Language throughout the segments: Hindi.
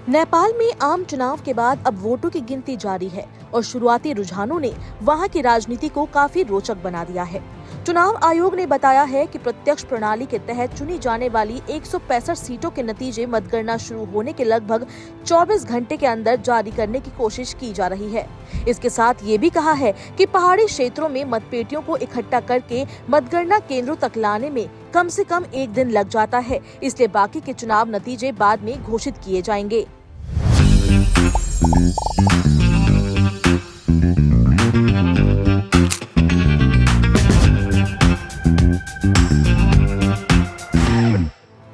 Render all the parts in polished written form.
नेपाल में आम चुनाव के बाद अब वोटों की गिनती जारी है और शुरुआती रुझानों ने वहां की राजनीति को काफी रोचक बना दिया है। चुनाव आयोग ने बताया है कि प्रत्यक्ष प्रणाली के तहत चुनी जाने वाली 165 सीटों के नतीजे मतगणना शुरू होने के लगभग 24 घंटे के अंदर जारी करने की कोशिश की जा रही है। इसके साथ ये भी कहा है कि पहाड़ी क्षेत्रों में मतपेटियों को इकट्ठा करके मतगणना केंद्रों तक लाने में कम से कम एक दिन लग जाता है, इसलिए बाकी के चुनाव नतीजे बाद में घोषित किए जाएंगे।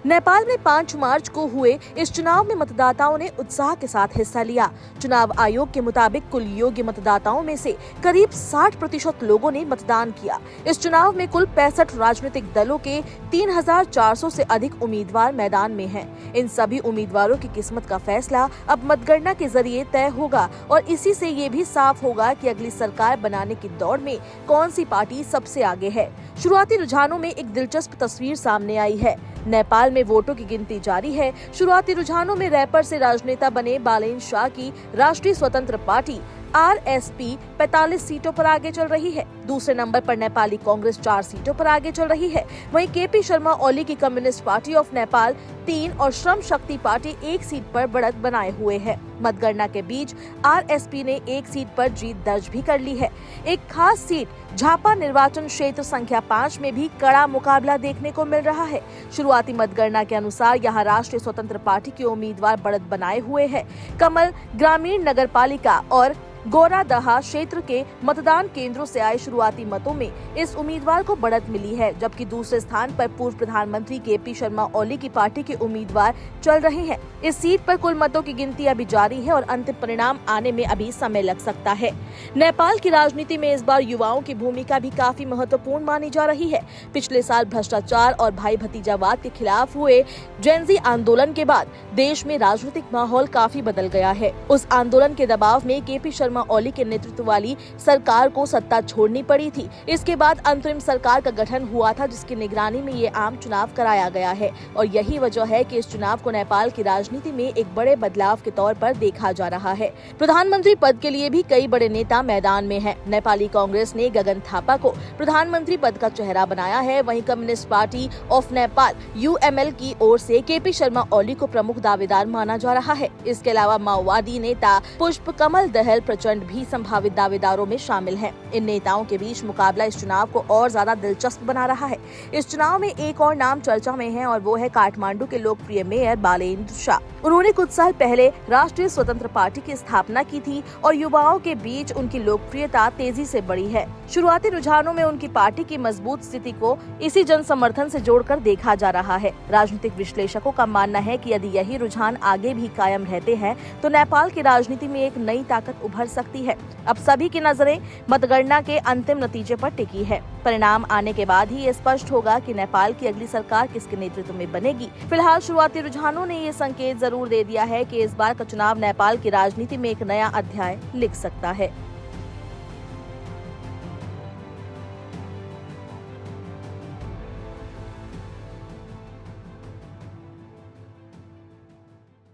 नेपाल में 5 मार्च को हुए इस चुनाव में मतदाताओं ने उत्साह के साथ हिस्सा लिया। चुनाव आयोग के मुताबिक कुल योग्य मतदाताओं में से करीब 60% लोगों ने मतदान किया। इस चुनाव में कुल 65 राजनीतिक दलों के 3400 से अधिक उम्मीदवार मैदान में हैं। इन सभी उम्मीदवारों की किस्मत का फैसला अब मतगणना के जरिए तय होगा और इसी से ये भी साफ होगा कि अगली सरकार बनाने की दौड़ में कौन सी पार्टी सबसे आगे है। शुरुआती रुझानों में एक दिलचस्प तस्वीर सामने आई है। नेपाल में वोटों की गिनती जारी है। शुरुआती रुझानों में रैपर से राजनेता बने बालेन शाह की राष्ट्रीय स्वतंत्र पार्टी RSP 45 सीटों पर आगे चल रही है। दूसरे नंबर पर नेपाली कांग्रेस 4 सीटों पर आगे चल रही है। वहीं KP शर्मा ओली की कम्युनिस्ट पार्टी ऑफ नेपाल 3 और श्रम शक्ति पार्टी 1 सीट पर बढ़त बनाए हुए है। मतगणना के बीच RSP ने 1 सीट पर जीत दर्ज भी कर ली है। एक खास सीट झापा निर्वाचन क्षेत्र संख्या 5 में भी कड़ा मुकाबला देखने को मिल रहा है। शुरुआती मतगणना के अनुसार यहाँ राष्ट्रीय स्वतंत्र पार्टी के उम्मीदवार बढ़त बनाए हुए हैं। कमल ग्रामीण नगर पालिका और गोरादहा क्षेत्र के मतदान केंद्रों से आए शुरुआती मतों में इस उम्मीदवार को बढ़त मिली है, जबकि दूसरे स्थान पर पूर्व प्रधानमंत्री KP शर्मा ओली की पार्टी के उम्मीदवार चल रहे हैं। इस सीट पर कुल मतों की गिनती अभी जारी है और अंतिम परिणाम आने में अभी समय लग सकता है। नेपाल की राजनीति में इस बार युवाओं की भूमिका भी काफी महत्वपूर्ण मानी जा रही है। पिछले साल भ्रष्टाचार और भाई भतीजावाद के खिलाफ हुए जेनजी आंदोलन के बाद देश में राजनीतिक माहौल काफी बदल गया है। उस आंदोलन के दबाव में KP शर्मा ओली के नेतृत्व वाली सरकार को सत्ता छोड़नी पड़ी थी। इसके बाद अंतरिम सरकार का गठन हुआ था, जिसकी निगरानी में ये आम चुनाव कराया गया है और यही वजह है कि इस चुनाव को नेपाल की राजनीति में एक बड़े बदलाव के तौर पर देखा जा रहा है। प्रधानमंत्री पद के लिए भी कई बड़े नेता मैदान में हैं। नेपाली कांग्रेस ने गगन थापा को प्रधानमंत्री पद का चेहरा बनाया है। वहीं communist party of Nepal UML की ओर से KP शर्मा ओली को प्रमुख दावेदार माना जा रहा है। इसके अलावा माओवादी नेता पुष्प कमल दहल प्रचंड भी संभावित दावेदारों में शामिल हैं। इन नेताओं के बीच मुकाबला इस चुनाव को और ज्यादा दिलचस्प बना रहा है। इस चुनाव में एक और नाम चर्चा में है और वो है काठमांडू के लोकप्रिय मेयर बालेन शाह। उन्होंने कुछ साल पहले राष्ट्रीय स्वतंत्र पार्टी की स्थापना की थी और युवाओं के बीच उनकी लोकप्रियता तेजी से बढ़ी है। शुरुआती रुझानों में उनकी पार्टी की मजबूत स्थिति को इसी जन समर्थन से जोड़कर देखा जा रहा है। राजनीतिक विश्लेषकों का मानना है कि यदि यही रुझान आगे भी कायम रहते हैं तो नेपाल की राजनीति में एक नई ताकत उभर सकती है। अब सभी की नजरें मतगणना के अंतिम नतीजे पर टिकी है। परिणाम आने के बाद ही ये स्पष्ट होगा कि नेपाल की अगली सरकार किसके नेतृत्व में बनेगी। फिलहाल शुरुआती रुझानों ने ये संकेत जरूर दे दिया है कि इस बार का चुनाव नेपाल की राजनीति में एक नया अध्याय लिख सकता है।